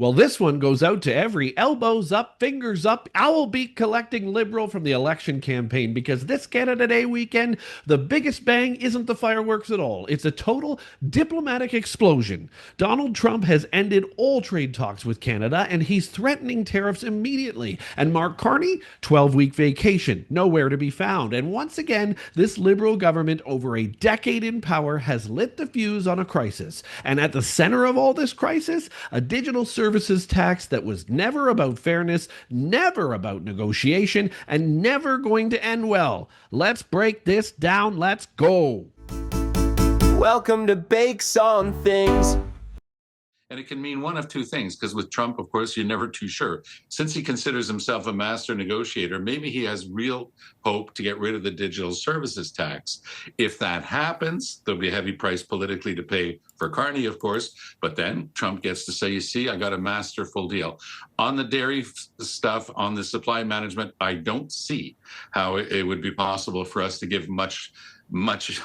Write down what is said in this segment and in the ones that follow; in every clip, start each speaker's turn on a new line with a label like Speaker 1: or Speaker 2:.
Speaker 1: Well, this one goes out to every elbows up, fingers up, owl beat collecting liberal from the election campaign because this Canada Day weekend, the biggest bang isn't the fireworks at all. It's a total diplomatic explosion. Donald Trump has ended all trade talks with Canada and he's threatening tariffs immediately. And Mark Carney, 12-week vacation, nowhere to be found. And once again, this liberal government, over a decade in power, has lit the fuse on a crisis. And at the center of all this crisis, a digital services tax that was never about fairness, never about negotiation, and never going to end well. Let's break this down. Let's go.
Speaker 2: Welcome to Bakes on Things.
Speaker 3: And it can mean one of two things, because with Trump, of course, you're never too sure. Since he considers himself a master negotiator, maybe he has real hope to get rid of the digital services tax. If that happens, there'll be a heavy price politically to pay for Carney, of course. But then Trump gets to say, you see, I got a masterful deal. On the dairy stuff, on the supply management, I don't see how it would be possible for us to give much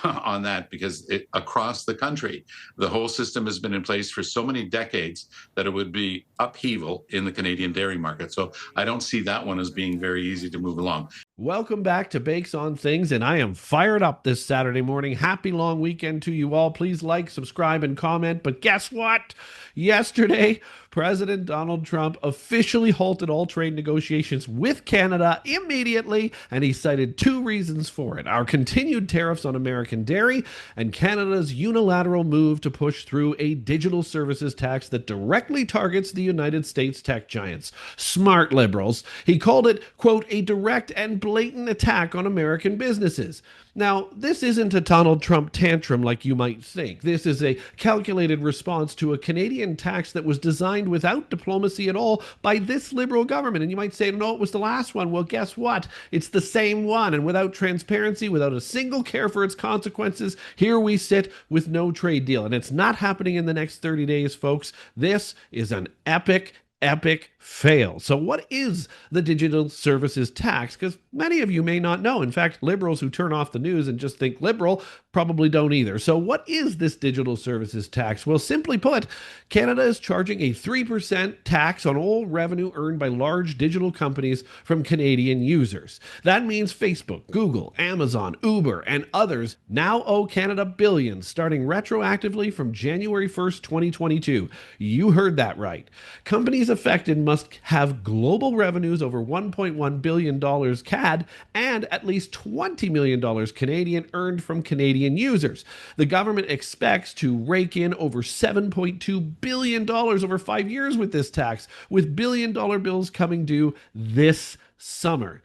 Speaker 3: on that, because across the country, the whole system has been in place for so many decades that it would be upheaval in the Canadian dairy market. So I don't see that one as being very easy to move along.
Speaker 1: Welcome back to Bakes on Things, and I am fired up this Saturday morning. Happy long weekend to you all. Please like, subscribe, and comment. But guess what? Yesterday, President Donald Trump officially halted all trade negotiations with Canada immediately, and he cited two reasons for it: our continued tariffs on American dairy and Canada's unilateral move to push through a digital services tax that directly targets the United States tech giants. Smart liberals. He called it, quote, a direct and blatant attack on American businesses. Now, this isn't a Donald Trump tantrum like you might think. This is a calculated response to a Canadian tax that was designed without diplomacy at all by this liberal government. And you might say, no, it was the last one. Well, guess what? It's the same one. And without transparency, without a single care for its consequences, here we sit with no trade deal. And it's not happening in the next 30 days, folks. This is an epic fail. So what is the digital services tax? Because many of you may not know. In fact, liberals who turn off the news and just think liberal probably don't either. So what is this digital services tax? Well, simply put, Canada is charging a 3% tax on all revenue earned by large digital companies from Canadian users. That means Facebook, Google, Amazon, Uber, and others now owe Canada billions, starting retroactively from January 1st, 2022. You heard that right. Companies affected must have global revenues over $1.1 billion CAD and at least $20 million Canadian earned from Canadian users. The government expects to rake in over $7.2 billion over 5 years with this tax, with billion-dollar bills coming due this summer.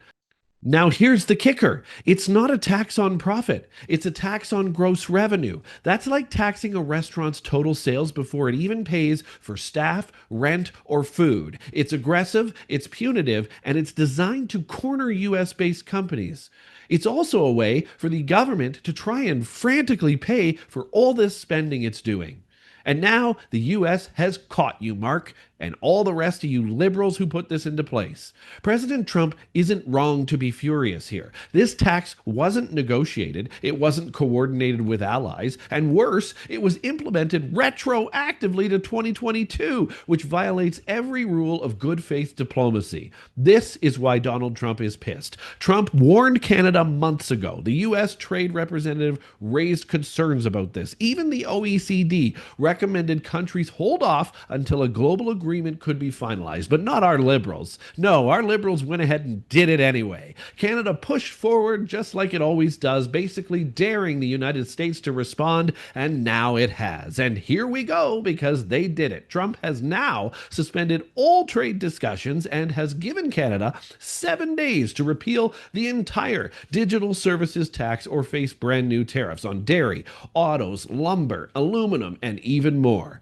Speaker 1: Now, here's the kicker. It's not a tax on profit. It's a tax on gross revenue. That's like taxing a restaurant's total sales before it even pays for staff, rent, or food. It's aggressive, it's punitive, and it's designed to corner US-based companies. It's also a way for the government to try and frantically pay for all this spending it's doing. And now the US has caught you, Mark, and all the rest of you liberals who put this into place. President Trump isn't wrong to be furious here. This tax wasn't negotiated, it wasn't coordinated with allies, and worse, it was implemented retroactively to 2022, which violates every rule of good faith diplomacy. This is why Donald Trump is pissed. Trump warned Canada months ago. The US trade representative raised concerns about this. Even the OECD recommended countries hold off until a global agreement could be finalized, but not our liberals. No, our liberals went ahead and did it anyway. Canada pushed forward just like it always does, basically daring the United States to respond, and now it has. And here we go, because they did it. Trump has now suspended all trade discussions and has given Canada 7 days to repeal the entire digital services tax or face brand new tariffs on dairy, autos, lumber, aluminum, and even more.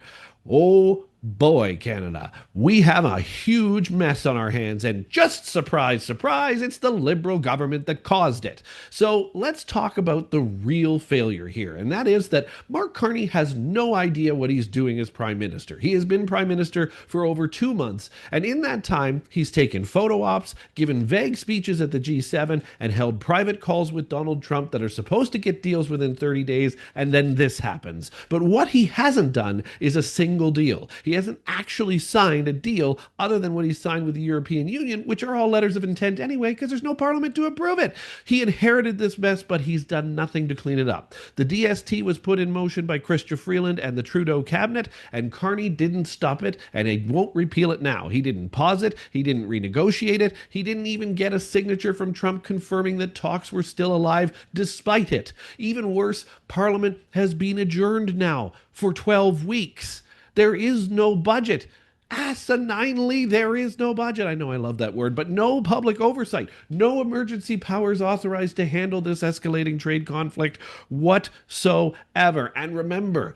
Speaker 1: Oh boy, Canada, we have a huge mess on our hands, and just surprise, surprise, it's the liberal government that caused it. So let's talk about the real failure here, and that is that Mark Carney has no idea what he's doing as prime minister. He has been prime minister for over 2 months, and in that time, he's taken photo ops, given vague speeches at the G7, and held private calls with Donald Trump that are supposed to get deals within 30 days, and then this happens. But what he hasn't done is a single deal. He hasn't actually signed a deal other than what he signed with the European Union, which are all letters of intent anyway, because there's no parliament to approve it. He inherited this mess, but he's done nothing to clean it up. The DST was put in motion by Chrystia Freeland and the Trudeau cabinet, and Carney didn't stop it, and he won't repeal it now. He didn't pause it. He didn't renegotiate it. He didn't even get a signature from Trump confirming that talks were still alive despite it. Even worse, Parliament has been adjourned now for 12 weeks. There is no budget. Asininely, there is no budget. I know I love that word, but no public oversight, no emergency powers authorized to handle this escalating trade conflict whatsoever. And remember,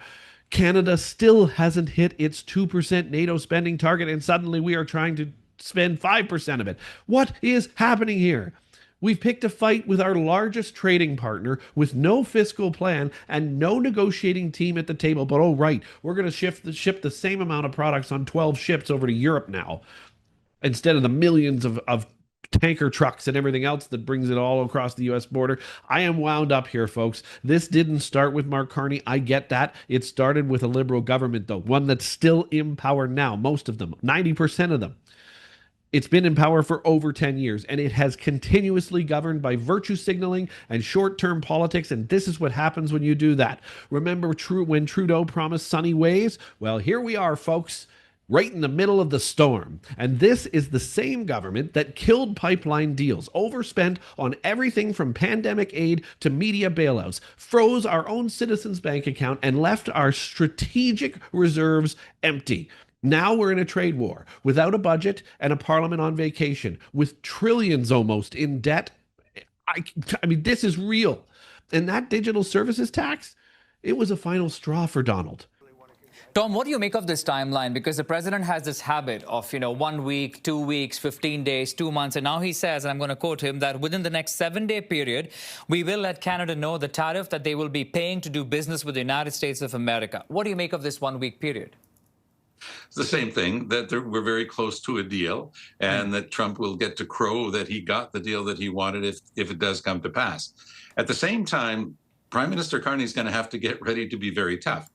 Speaker 1: Canada still hasn't hit its 2% NATO spending target, and suddenly we are trying to spend 5% of it. What is happening here? We've picked a fight with our largest trading partner with no fiscal plan and no negotiating team at the table. But oh, right, we're going to ship the same amount of products on 12 ships over to Europe now instead of the millions of tanker trucks and everything else that brings it all across the U.S. border. I am wound up here, folks. This didn't start with Mark Carney. I get that. It started with a Liberal government, though, one that's still in power now, most of them, 90% of them. It's been in power for over 10 years, and it has continuously governed by virtue signaling and short-term politics, and this is what happens when you do that. Remember when Trudeau promised sunny ways? Well, here we are, folks, right in the middle of the storm. And this is the same government that killed pipeline deals, overspent on everything from pandemic aid to media bailouts, froze our own citizens' bank account, and left our strategic reserves empty. Now we're in a trade war without a budget and a parliament on vacation with trillions almost in debt. I mean, this is real. And that digital services tax, it was a final straw for Donald.
Speaker 4: Tom, what do you make of this timeline? Because the president has this habit of, 1 week, 2 weeks, 15 days, 2 months. And now he says, and I'm going to quote him, that within the next 7-day period, we will let Canada know the tariff that they will be paying to do business with the United States of America. What do you make of this 1 week period?
Speaker 3: It's the same thing, that we're very close to a deal, and that Trump will get to crow that he got the deal that he wanted if it does come to pass. At the same time, Prime Minister Carney is going to have to get ready to be very tough.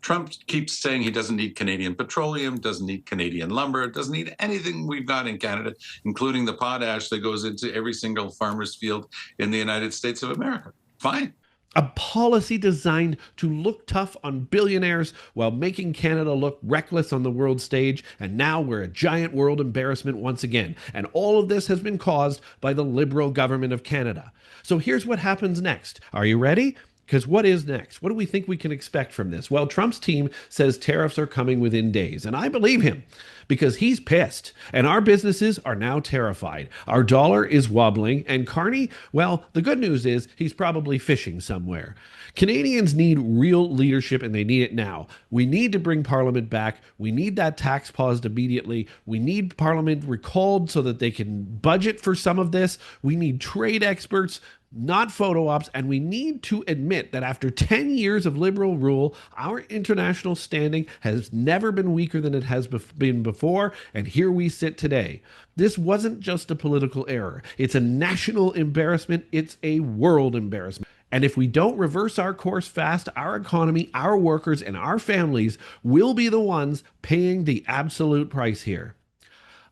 Speaker 3: Trump keeps saying he doesn't need Canadian petroleum, doesn't need Canadian lumber, doesn't need anything we've got in Canada, including the potash that goes into every single farmer's field in the United States of America. Fine.
Speaker 1: A policy designed to look tough on billionaires while making Canada look reckless on the world stage. And now we're a giant world embarrassment once again. And all of this has been caused by the Liberal government of Canada. So here's what happens next. Are you ready? Because what is next? What do we think we can expect from this? Well, Trump's team says tariffs are coming within days, and I believe him because he's pissed, and our businesses are now terrified. Our dollar is wobbling, and Carney, well, the good news is he's probably fishing somewhere. Canadians need real leadership, and they need it now. We need to bring Parliament back. We need that tax paused immediately. We need Parliament recalled so that they can budget for some of this. We need trade experts, not photo ops, and we need to admit that after 10 years of Liberal rule, our international standing has never been weaker than it has been before, and here we sit today. This wasn't just a political error. It's a national embarrassment. It's a world embarrassment. And if we don't reverse our course fast, our economy, our workers, and our families will be the ones paying the absolute price here.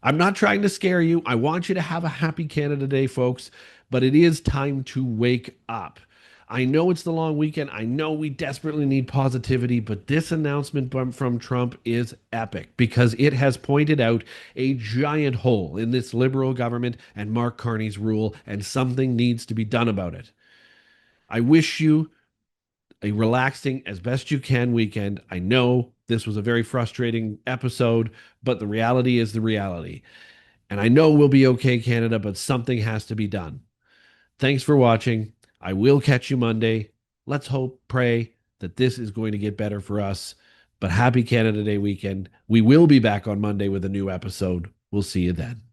Speaker 1: I'm not trying to scare you. I want you to have a happy Canada Day, folks, but it is time to wake up. I know it's the long weekend. I know we desperately need positivity, but this announcement from Trump is epic because it has pointed out a giant hole in this Liberal government and Mark Carney's rule, and something needs to be done about it. I wish you a relaxing, as best you can weekend. I know this was a very frustrating episode, but the reality is the reality. And I know we'll be okay, Canada, but something has to be done. Thanks for watching. I will catch you Monday. Let's hope, pray that this is going to get better for us. But happy Canada Day weekend. We will be back on Monday with a new episode. We'll see you then.